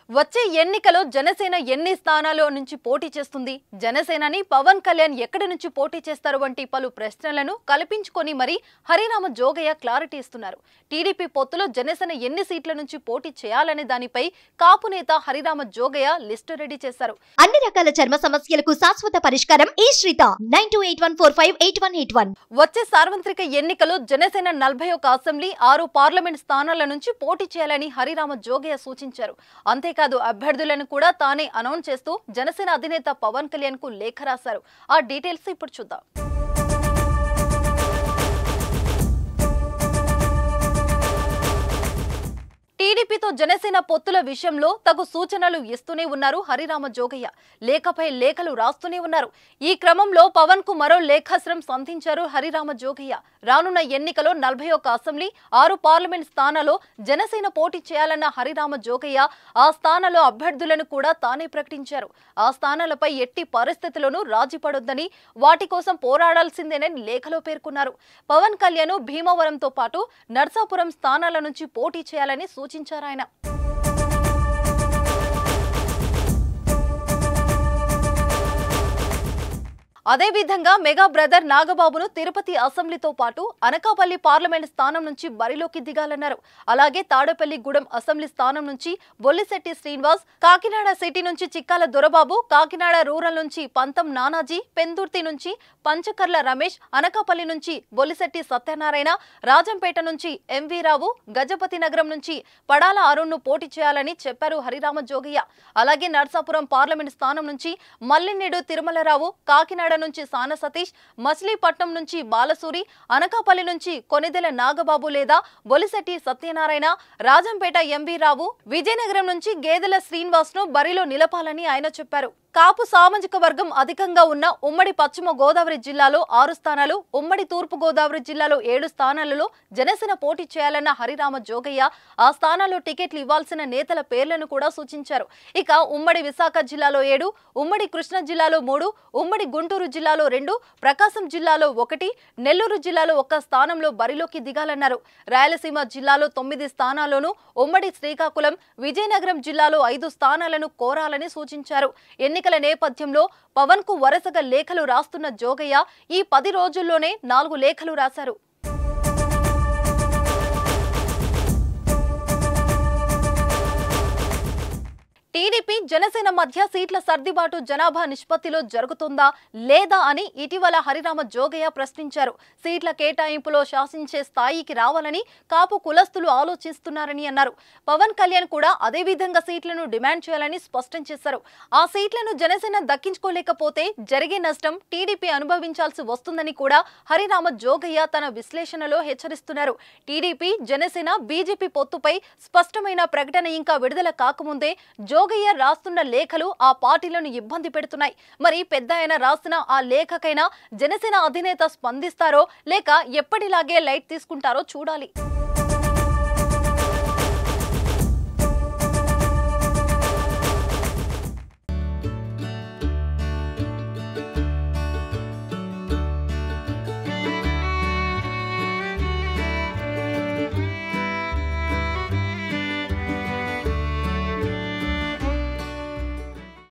వచ్చే ఎన్నికలో జనసేన ఎన్ని స్థానాల్లో నుంచి పోటీ చేస్తుంది, జనసేనని పవన్ కళ్యాణ్ ఎక్కడి నుంచి పోటీ చేస్తారు వంటి పలు ప్రశ్నలను కల్పించుకొని మరి హరిరామ జోగయ్య క్లారిటీ ఇస్తున్నారు. టీడీపీ పొత్తులో జనసేన ఎన్ని సీట్ల నుంచి పోటీ చేయాలనే దానిపై కాపు నేత హరిరామ జోగయ్య లిస్టు రెడీ చేశారు. అన్ని రకాల చర్మ సమస్యలకు శాశ్వత పరిష్కారం ఈ శ్రీత 9281458181. వచ్చే సార్వత్రిక ఎన్నికలో జనసేన 41 అసెంబ్లీ 6 పార్లమెంట్ స్థానాల నుంచి పోటీ చేయాలని హరిరామ జోగయ్య సూచించారు. అంతేకాదు అభ్యర్థులను కూడా తానే అనౌన్స్ చేస్తూ జనసేన అధినేత పవన్ కళ్యాణ్ కు లేఖ రాశారు. ఆ డీటెయిల్స్ ఇప్పుడు చూద్దాం. టీడీపీతో జనసేన పొత్తుల విషయంలో తగు సూచనలు ఇస్తూనే ఉన్నారు హరిరామ జోగయ్య. లేఖపై లేఖలు రాస్తూనే ఉన్నారు. ఈ క్రమంలో పవన్ కు మరో లేఖాస్త్రం సంధించారు హరిరామ జోగయ్య. రానున్న ఎన్నికలో 41 అసెంబ్లీ 6 పార్లమెంట్ స్థానాల్లో జనసేన పోటీ చేయాలన్న హరిరామ జోగయ్య ఆ స్థానాల్లో అభ్యర్థులను కూడా తానే ప్రకటించారు. ఆ స్థానాలపై ఎట్టి పరిస్థితుల్లోనూ రాజీ పడొద్దని, వాటి కోసం పోరాడాల్సిందేనని లేఖలో పేర్కొన్నారు. పవన్ కళ్యాణ్ భీమవరంతో పాటు నర్సాపురం స్థానాల నుంచి పోటీ చేయాలని సూచించారు ఆయన. అదేవిధంగా మెగా బ్రదర్ నాగబాబును తిరుపతి అసెంబ్లీతో పాటు అనకాపల్లి పార్లమెంట్ స్థానం నుంచి బరిలోకి దిగాలన్నారు. అలాగే తాడేపల్లిగూడెం అసెంబ్లీ స్థానం నుంచి బొల్లిశెట్టి శ్రీనివాస్, కాకినాడ సిటీ నుంచి చిక్కాల దొరబాబు, కాకినాడ రూరల్ నుంచి పంతం నానాజీ, పెందుర్తి నుంచి పంచకర్ల రమేష్, అనకాపల్లి నుంచి బొల్లిశెట్టి సత్యనారాయణ, రాజంపేట నుంచి ఎంవి రావు, గజపతి నగరం నుంచి పడాల అరుణ్ను పోటీ చేయాలని చెప్పారు హరిరామ జోగయ్య. అలాగే నర్సాపురం పార్లమెంట్ స్థానం నుంచి మల్లినేడు తిరుమలరావు, కాకినాడ నుంచి సాన సతీష్, మచిలీపట్నం నుంచి బాలసూరి, అనకాపల్లి నుంచి కొనిదెల నాగబాబు లేదా బొలిశెట్టి సత్యనారాయణ, రాజంపేట ఎంవి రావు, విజయనగరం నుంచి గేదెల శ్రీనివాస్ ను బరిలో నిలపాలని ఆయన చెప్పారు. కాపు సామాజిక వర్గం అధికంగా ఉన్న ఉమ్మడి పశ్చిమ గోదావరి జిల్లాలో 6 స్థానాలు, ఉమ్మడి తూర్పు గోదావరి జిల్లాలో 7 స్థానాలలో జనసేన పోటీ చేయాలన్న హరిరామ జోగయ్య ఆ స్థానాల్లో టికెట్లు ఇవ్వాల్సిన నేతల పేర్లను కూడా సూచించారు. ఇక ఉమ్మడి విశాఖ జిల్లాలో 7, ఉమ్మడి కృష్ణా జిల్లాలో 3, ఉమ్మడి గుంటూరు జిల్లాలో 2, ప్రకాశం జిల్లాలో 1, నెల్లూరు జిల్లాలో 1 స్థానంలో బరిలోకి దిగాలన్నారు. రాయలసీమ జిల్లాలో 9 స్థానాల్లోనూ, ఉమ్మడి శ్రీకాకుళం, విజయనగరం జిల్లాలో 5 స్థానాలను కోరాలని సూచించారు. ఎన్నికల నేపథ్యంలో పవన్ కు వరుసగా లేఖలు రాస్తున్న జోగయ్య ఈ 10 రోజుల్లోనే 4 లేఖలు రాశారు. టీడీపీ జనసేన మధ్య సీట్ల సర్దిబాటు జనాభా నిష్పత్తిలో జరుగుతుందా లేదా అని ఇటీవల హరిరామ జోగయ్య ప్రశ్నించారు. సీట్ల కేటాయింపులో శాసించే స్థాయికి రావాలని కాపు కులస్తులు ఆలోచిస్తున్నారని అన్నారు. పవన్ కళ్యాణ్ కూడా అదే విధంగా సీట్లను డిమాండ్ చేయాలని స్పష్టం చేశారు. ఆ సీట్లను జనసేన దక్కించుకోలేకపోతే జరిగే నష్టం టీడీపీ అనుభవించాల్సి వస్తుందని కూడా హరిరామ జోగయ్య తన విశ్లేషణలో హెచ్చరిస్తున్నారు. టీడీపీ జనసేన బీజేపీ పొత్తుపై స్పష్టమైన ప్రకటన ఇంకా విడుదల కాకముందే జోగయ్య రాస్తున్న లేఖలు ఆ పార్టీలను ఇబ్బంది పెడుతున్నాయి. మరి పెద్ద ఆయన రాసిన ఆ లేఖకైనా జనసేన అధినేత స్పందిస్తారో లేక ఎప్పటిలాగే లైట్ తీసుకుంటారో చూడాలి.